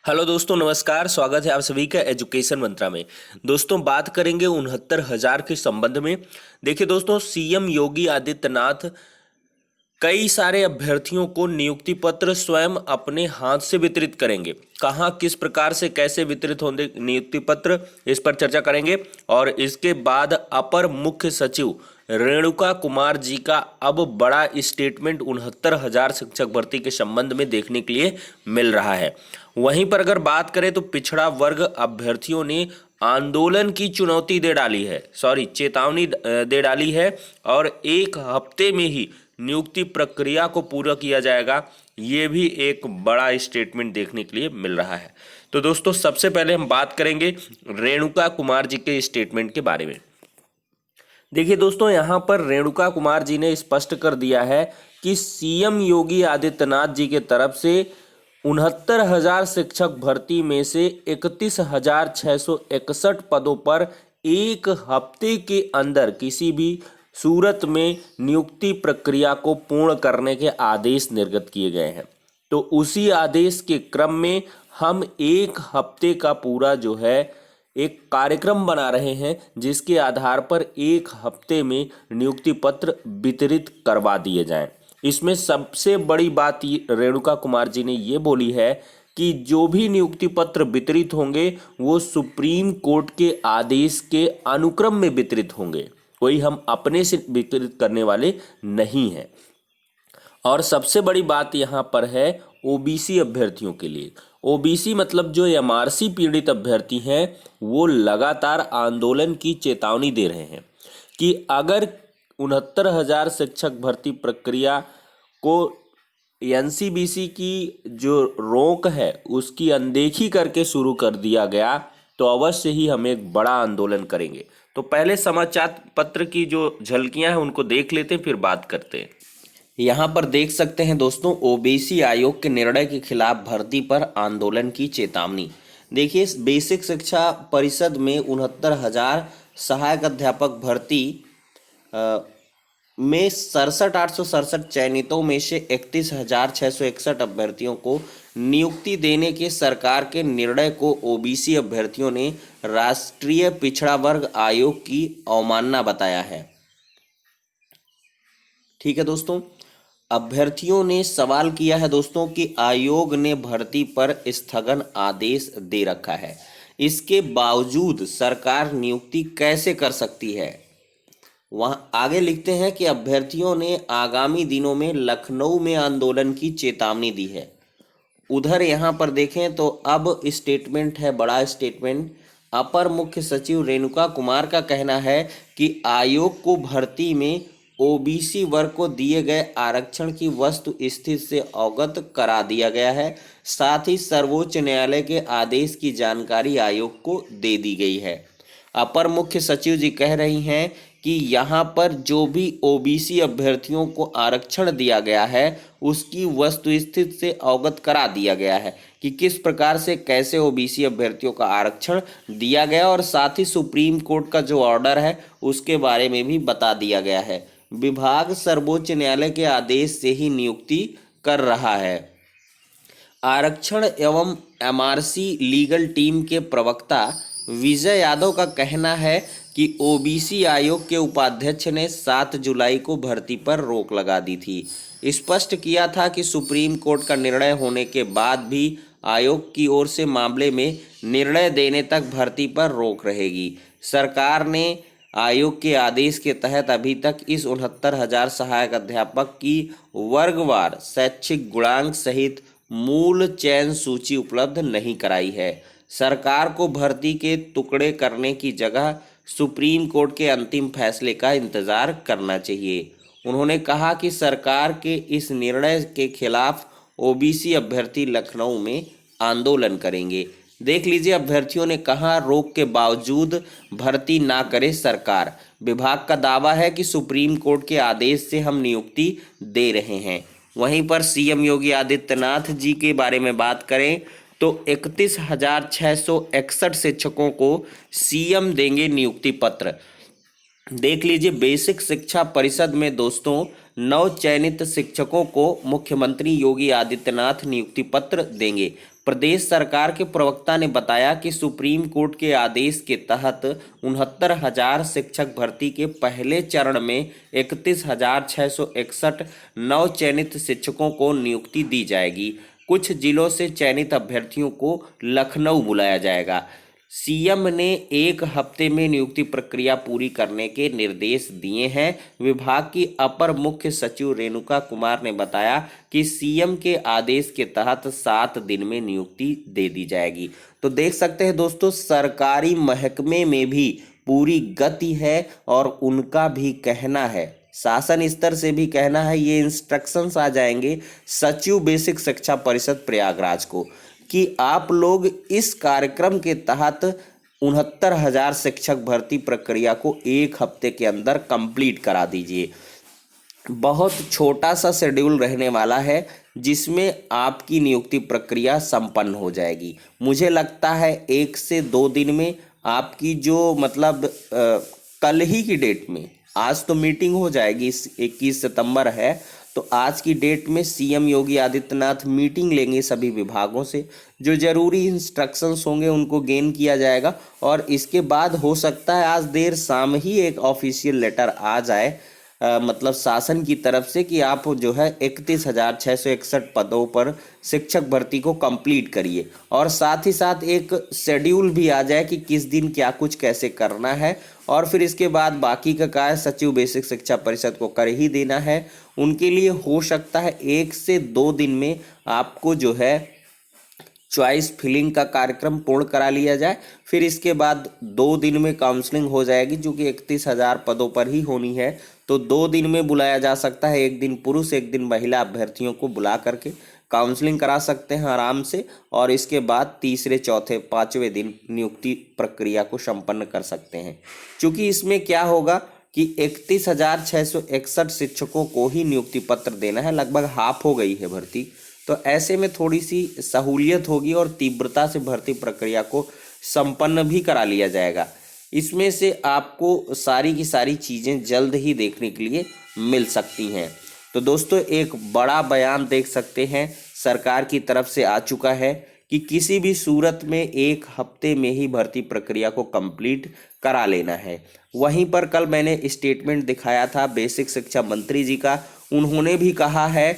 Hello दोस्तों, नमस्कार। स्वागत है आप सभी का एजुकेशन मंत्रा में। दोस्तों, बात करेंगे 69,000 के संबंध में। देखिए दोस्तों, सीएम योगी आदित्यनाथ कई सारे अभ्यर्थियों को नियुक्ति पत्र स्वयं अपने हाथ से वितरित करेंगे। कहाँ, किस प्रकार से, कैसे वितरित होंगे नियुक्ति पत्र, इस पर चर्चा करेंगे। और इसके बाद अपर मुख्य सचिव रेणुका कुमार जी का अब बड़ा स्टेटमेंट 69,000 शिक्षक भर्ती के संबंध में देखने के लिए मिल रहा है। वहीं पर अगर बात करें तो पिछड़ा वर्ग अभ्यर्थियों ने आंदोलन की चुनौती दे डाली है, चेतावनी दे डाली है, और एक हफ्ते में ही नियुक्ति प्रक्रिया को पूरा किया जाएगा। ये भी एक बड़ा स्टेटमेंट देखने के लिए मिल रहा है। तो दोस्तों, सबसे पहले हम बात करेंगे रेणुका कुमार जी के स्टेटमेंट के बारे में। देखिए दोस्तों, यहाँ पर रेणुका कुमार जी ने स्पष्ट कर दिया है कि सीएम योगी आदित्यनाथ जी के तरफ से 69,000 शिक्षक भर्ती में से 31,661 पदों पर एक हफ्ते के अंदर किसी भी सूरत में नियुक्ति प्रक्रिया को पूर्ण करने के आदेश निर्गत किए गए हैं। तो उसी आदेश के क्रम में हम एक हफ्ते का पूरा जो है एक कार्यक्रम बना रहे हैं, जिसके आधार पर एक हफ्ते में नियुक्ति पत्र वितरित करवा दिए जाएं। इसमें सबसे बड़ी बात रेणुका कुमार जी ने ये बोली है कि जो भी नियुक्ति पत्र वितरित होंगे वो सुप्रीम कोर्ट के आदेश के अनुक्रम में वितरित होंगे, कोई हम अपने से वितरित करने वाले नहीं हैं। और सबसे बड़ी बात यहाँ पर है ओबीसी अभ्यर्थियों के लिए। ओबीसी मतलब जो एमआरसी पीड़ित अभ्यर्थी हैं, वो लगातार आंदोलन की चेतावनी दे रहे हैं कि अगर 69,000 शिक्षक भर्ती प्रक्रिया को एनसीबीसी की जो रोक है उसकी अनदेखी करके शुरू कर दिया गया तो अवश्य ही हम एक बड़ा आंदोलन करेंगे। तो पहले समाचार पत्र की जो झलकियां हैं उनको देख लेते हैं, फिर बात करते हैं। यहाँ पर देख सकते हैं दोस्तों, ओबीसी आयोग के निर्णय के खिलाफ भर्ती पर आंदोलन की चेतावनी। देखिए, बेसिक शिक्षा परिषद में 69,000 सहायक अध्यापक भर्ती में 67,867 चयनितों में से 31,661 अभ्यर्थियों को नियुक्ति देने के सरकार के निर्णय को ओबीसी अभ्यर्थियों ने राष्ट्रीय पिछड़ा वर्ग आयोग की अवमानना बताया है। ठीक है दोस्तों, अभ्यर्थियों ने सवाल किया है दोस्तों कि आयोग ने भर्ती पर स्थगन आदेश दे रखा है, इसके बावजूद सरकार नियुक्ति कैसे कर सकती है। वहां आगे लिखते हैं कि अभ्यर्थियों ने आगामी दिनों में लखनऊ में आंदोलन की चेतावनी दी है। उधर यहाँ पर देखें तो अब स्टेटमेंट है, बड़ा स्टेटमेंट। अपर मुख्य सचिव रेणुका कुमार का कहना है कि आयोग को भर्ती में ओबीसी वर्ग को दिए गए आरक्षण की वस्तु स्थिति से अवगत करा दिया गया है। साथ ही सर्वोच्च न्यायालय के आदेश की जानकारी आयोग को दे दी गई है। अपर मुख्य सचिव जी कह रही हैं कि यहाँ पर जो भी ओबीसी अभ्यर्थियों को आरक्षण दिया गया है उसकी वस्तुस्थिति से अवगत करा दिया गया है कि किस प्रकार से कैसे ओबीसी अभ्यर्थियों का आरक्षण दिया गया, और साथ ही सुप्रीम कोर्ट का जो ऑर्डर है उसके बारे में भी बता दिया गया है। विभाग सर्वोच्च न्यायालय के आदेश से ही नियुक्ति कर रहा है। आरक्षण एवं एमआरसी लीगल टीम के प्रवक्ता विजय यादव का कहना है कि ओबीसी आयोग के उपाध्यक्ष ने 7 जुलाई को भर्ती पर रोक लगा दी थी। स्पष्ट किया था कि सुप्रीम कोर्ट का निर्णय होने के बाद भी आयोग की ओर से मामले में निर्णय देने तक भर्ती पर रोक रहेगी। सरकार ने आयोग के आदेश के तहत अभी तक इस 69,000 सहायक अध्यापक की वर्गवार शैक्षिक गुणांक सहित मूल चयन सूची उपलब्ध नहीं कराई है। सरकार को भर्ती के टुकड़े करने की जगह सुप्रीम कोर्ट के अंतिम फैसले का इंतजार करना चाहिए। उन्होंने कहा कि सरकार के इस निर्णय के खिलाफ ओबीसी अभ्यर्थी लखनऊ में आंदोलन करेंगे। देख लीजिए, अभ्यर्थियों ने कहा रोक के बावजूद भर्ती ना करे सरकार। विभाग का दावा है कि सुप्रीम कोर्ट के आदेश से हम नियुक्ति दे रहे हैं। वहीं पर सीएम योगी आदित्यनाथ जी के बारे में बात करें तो 31,661 शिक्षकों को सीएम देंगे नियुक्ति पत्र। देख लीजिए, बेसिक शिक्षा परिषद में दोस्तों 9 चयनित शिक्षकों को मुख्यमंत्री योगी आदित्यनाथ नियुक्ति पत्र देंगे। प्रदेश सरकार के प्रवक्ता ने बताया कि सुप्रीम कोर्ट के आदेश के तहत 69,000 शिक्षक भर्ती के पहले चरण में 31,661 नव चयनित शिक्षकों को नियुक्ति दी जाएगी। कुछ जिलों से चयनित अभ्यर्थियों को लखनऊ बुलाया जाएगा। सीएम ने 1 हफ्ते में नियुक्ति प्रक्रिया पूरी करने के निर्देश दिए हैं। विभाग की अपर मुख्य सचिव रेणुका कुमार ने बताया कि सीएम के आदेश के तहत 7 दिन में नियुक्ति दे दी जाएगी। तो देख सकते हैं दोस्तों, सरकारी महकमे में भी पूरी गति है और उनका भी कहना है, शासन स्तर से भी कहना है, ये इंस्ट्रक्शंस आ जाएंगे सचिव बेसिक शिक्षा परिषद प्रयागराज को कि आप लोग इस कार्यक्रम के तहत 69,000 शिक्षक भर्ती प्रक्रिया को 1 हफ्ते के अंदर कंप्लीट करा दीजिए। बहुत छोटा सा शेड्यूल रहने वाला है जिसमें आपकी नियुक्ति प्रक्रिया संपन्न हो जाएगी। मुझे लगता है 1 से 2 दिन में आपकी जो मतलब कल ही की डेट में, आज तो मीटिंग हो जाएगी, 21 सितंबर है, तो आज की डेट में सीएम योगी आदित्यनाथ मीटिंग लेंगे सभी विभागों से, जो जरूरी इंस्ट्रक्शंस होंगे उनको गेन किया जाएगा और इसके बाद हो सकता है आज देर शाम ही एक ऑफिशियल लेटर आ जाए मतलब शासन की तरफ से कि आप जो है 31,661 पदों पर शिक्षक भर्ती को कंप्लीट करिए और साथ ही साथ एक शेड्यूल भी आ जाए कि किस दिन क्या कुछ कैसे करना है और फिर इसके बाद बाकी का कार्य सचिव बेसिक शिक्षा परिषद को कर ही देना है। उनके लिए हो सकता है 1 से 2 दिन में आपको जो है चॉइस फिलिंग का कार्यक्रम पूर्ण करा लिया जाए, फिर इसके बाद 2 दिन में काउंसलिंग हो जाएगी जो कि 31,000 पदों पर ही होनी है। तो 2 दिन में बुलाया जा सकता है, 1 दिन पुरुष 1 दिन महिला अभ्यर्थियों को बुला करके काउंसलिंग करा सकते हैं आराम से और इसके बाद तीसरे चौथे 5वें दिन नियुक्ति प्रक्रिया को संपन्न कर सकते हैं। क्योंकि इसमें क्या होगा कि 31,661 शिक्षकों को ही नियुक्ति पत्र देना है, लगभग हाफ हो गई है भर्ती, तो ऐसे में थोड़ी सी सहूलियत होगी और तीव्रता से भर्ती प्रक्रिया को संपन्न भी करा लिया जाएगा। इसमें से आपको सारी की सारी चीज़ें जल्द ही देखने के लिए मिल सकती हैं। तो दोस्तों, एक बड़ा बयान देख सकते हैं सरकार की तरफ से आ चुका है कि किसी भी सूरत में 1 हफ्ते में ही भर्ती प्रक्रिया को कंप्लीट करा लेना है। वहीं पर कल मैंने स्टेटमेंट दिखाया था बेसिक शिक्षा मंत्री जी का, उन्होंने भी कहा है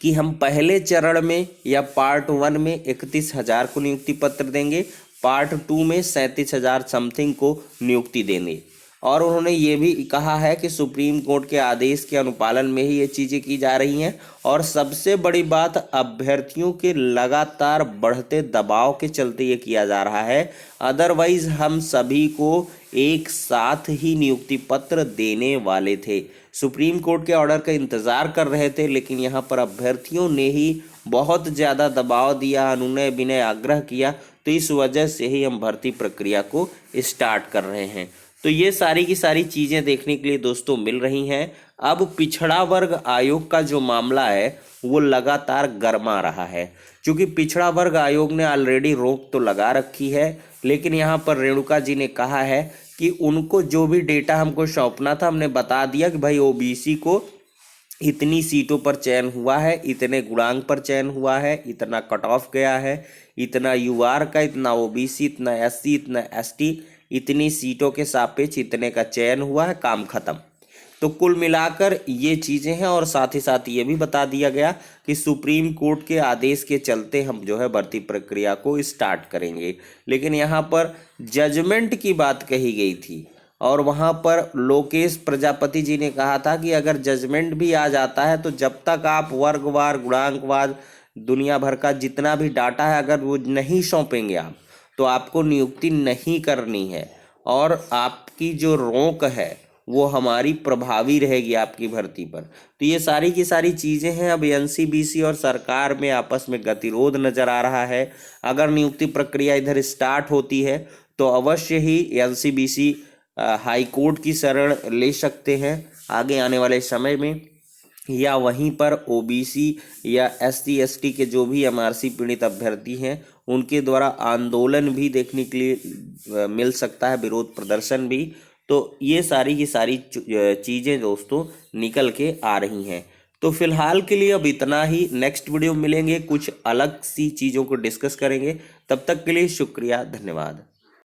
कि हम पहले चरण में या पार्ट 1 में 31,000 को नियुक्ति पत्र देंगे, पार्ट 2 में 37,000 समथिंग को नियुक्ति देंगे। और उन्होंने ये भी कहा है कि सुप्रीम कोर्ट के आदेश के अनुपालन में ही ये चीज़ें की जा रही हैं और सबसे बड़ी बात अभ्यर्थियों के लगातार बढ़ते दबाव के चलते ये किया जा रहा है, अदरवाइज हम सभी को एक साथ ही नियुक्ति पत्र देने वाले थे। सुप्रीम कोर्ट के ऑर्डर का इंतज़ार कर रहे थे, लेकिन यहाँ पर अभ्यर्थियों ने ही बहुत ज़्यादा दबाव दिया, अनुनय विनय आग्रह किया, तो इस वजह से ही हम भर्ती प्रक्रिया को स्टार्ट कर रहे हैं। तो ये सारी की सारी चीज़ें देखने के लिए दोस्तों मिल रही हैं। अब पिछड़ा वर्ग आयोग का जो मामला है वो लगातार गरमा रहा है, क्योंकि पिछड़ा वर्ग आयोग ने ऑलरेडी रोक तो लगा रखी है, लेकिन यहाँ पर रेणुका जी ने कहा है कि उनको जो भी डेटा हमको सौंपना था हमने बता दिया कि भाई ओबीसी को इतनी सीटों पर चयन हुआ है, इतने गुणांक पर चयन हुआ है, इतना कट ऑफ गया है, इतना यूआर का, इतना ओबीसी, इतना एससी, इतना एसटी, इतनी सीटों के सापेक्ष इतने का चयन हुआ है, काम खत्म। तो कुल मिलाकर ये चीज़ें हैं और साथ ही साथ ये भी बता दिया गया कि सुप्रीम कोर्ट के आदेश के चलते हम जो है भर्ती प्रक्रिया को स्टार्ट करेंगे। लेकिन यहाँ पर जजमेंट की बात कही गई थी और वहाँ पर लोकेश प्रजापति जी ने कहा था कि अगर जजमेंट भी आ जाता है तो जब तक आप वर्गवार, गुणांकवार, दुनिया भर का जितना भी डाटा है अगर वो नहीं सौंपेंगे आप, तो आपको नियुक्ति नहीं करनी है और आपकी जो रोक है वो हमारी प्रभावी रहेगी आपकी भर्ती पर। तो ये सारी की सारी चीज़ें हैं। अब एनसीबीसी और सरकार में आपस में गतिरोध नज़र आ रहा है। अगर नियुक्ति प्रक्रिया इधर स्टार्ट होती है तो अवश्य ही एनसीबीसी हाई कोर्ट की शरण ले सकते हैं आगे आने वाले समय में, या वहीं पर ओबीसी या एससी एसटी के जो भी एमआरसी पीड़ित अभ्यर्थी हैं उनके द्वारा आंदोलन भी देखने के लिए मिल सकता है, विरोध प्रदर्शन भी। तो ये सारी की सारी चीज़ें दोस्तों निकल के आ रही हैं। तो फिलहाल के लिए अब इतना ही। नेक्स्ट वीडियो में मिलेंगे, कुछ अलग सी चीज़ों को डिस्कस करेंगे। तब तक के लिए शुक्रिया, धन्यवाद।